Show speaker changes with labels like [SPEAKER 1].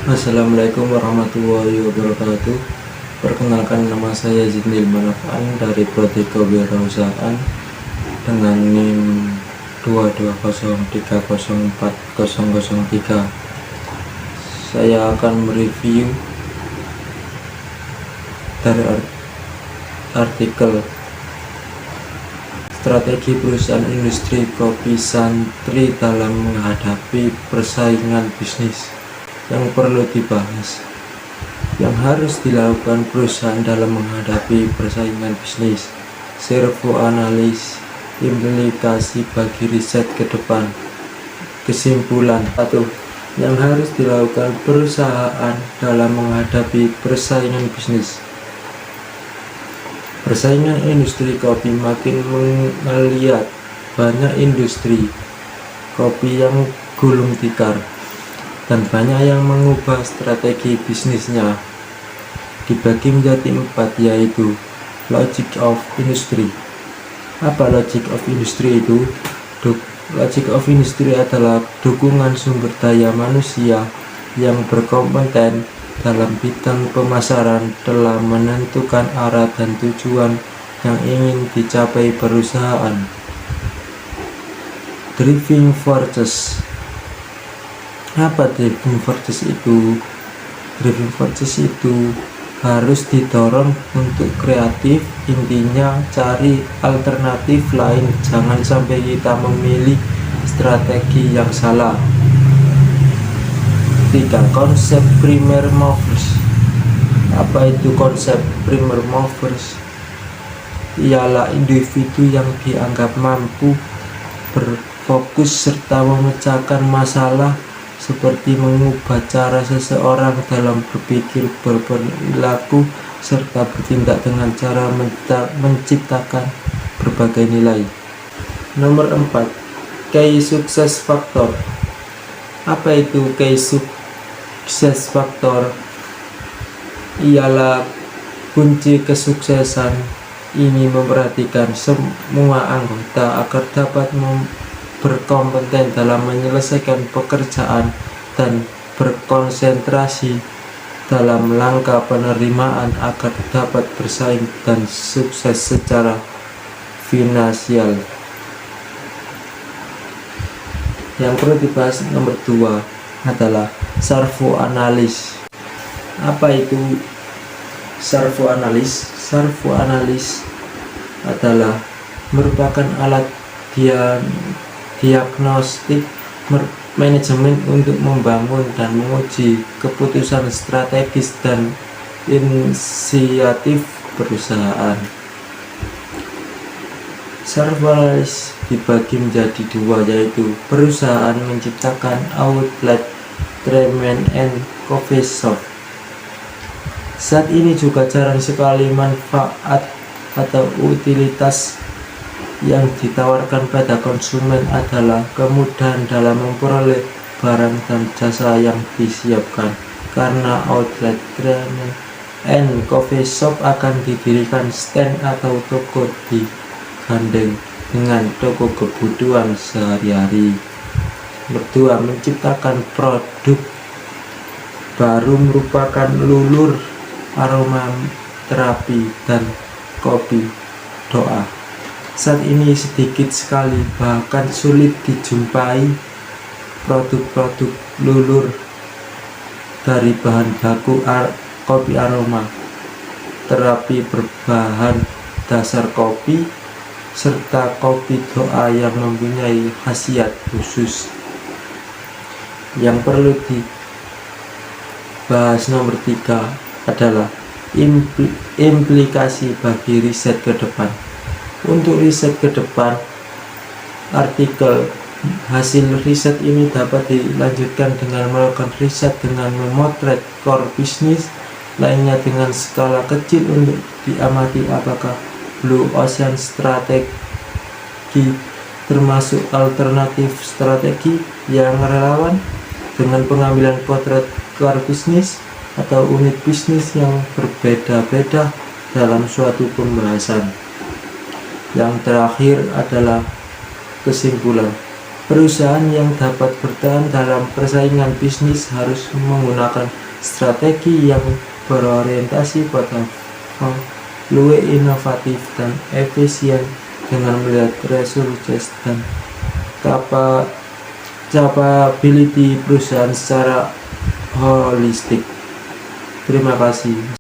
[SPEAKER 1] Assalamualaikum warahmatullahi wabarakatuh. Perkenalkan, nama saya Zinil Manafaan dari Prodi Kewirausahaan dengan NIM 220304003. Saya akan mereview dari artikel strategi perusahaan industri kopi Santri dalam menghadapi persaingan bisnis. Yang perlu dibahas, yang harus dilakukan perusahaan dalam menghadapi persaingan bisnis, servo analis, implikasi bagi riset ke depan. Kesimpulan 1. Yang harus dilakukan perusahaan dalam menghadapi persaingan bisnis. Persaingan industri kopi makin melihat banyak industri kopi yang gulung tikar, dan banyak yang mengubah strategi bisnisnya. Dibagi menjadi 4, yaitu logic of industry. Apa logic of industry itu? Logic of industry adalah dukungan sumber daya manusia yang berkompeten dalam bidang pemasaran dalam menentukan arah dan tujuan yang ingin dicapai perusahaan. Driving forces. Apa driving forces itu? Driving forces itu harus didorong untuk kreatif. Intinya cari alternatif lain, jangan sampai kita memilih strategi yang salah. 3. Konsep primer movers. Apa itu konsep primer movers? Ialah individu yang dianggap mampu berfokus serta memecahkan masalah, seperti mengubah cara seseorang dalam berpikir, berperilaku, serta bertindak dengan cara menciptakan berbagai nilai. Nomor 4. Key success factor. Apa itu key success factor? Ialah kunci kesuksesan. Ini memperhatikan semua anggota agar dapat berkompeten dalam menyelesaikan pekerjaan dan berkonsentrasi dalam langkah penerimaan agar dapat bersaing dan sukses secara finansial. Yang perlu dibahas nomor 2 adalah servo analis. Apa itu servo analis? Servo analis adalah merupakan alat diagnostik manajemen untuk membangun dan menguji keputusan strategis dan inisiatif perusahaan. Servo analis dibagi menjadi 2, yaitu perusahaan menciptakan outlet treatment and coffee shop. Saat ini juga jarang sekali manfaat atau utilitas yang ditawarkan pada konsumen adalah kemudahan dalam memperoleh barang dan jasa yang disiapkan. Karena outlet treatment and coffee shop akan didirikan stand atau toko digandeng dengan toko kebutuhan sehari-hari. Kedua, menciptakan produk baru merupakan lulur aroma terapi dan kopi doa. Saat ini sedikit sekali, bahkan sulit dijumpai produk-produk lulur dari bahan baku kopi aroma terapi berbahan dasar kopi serta kopi doa yang mempunyai khasiat khusus. Yang perlu dibahas nomor 3 adalah implikasi bagi riset ke depan. Untuk riset ke depan, artikel hasil riset ini dapat dilanjutkan dengan melakukan riset dengan memotret core bisnis lainnya dengan skala kecil untuk diamati apakah blue ocean strategi termasuk alternatif strategi yang relevan dengan pengambilan potret core bisnis atau unit bisnis yang berbeda-beda dalam suatu pembahasan. Yang terakhir adalah kesimpulan. Perusahaan yang dapat bertahan dalam persaingan bisnis harus menggunakan strategi yang berorientasi pada value inovatif dan efisien dengan melihat resources dan capability perusahaan secara holistik. Terima kasih.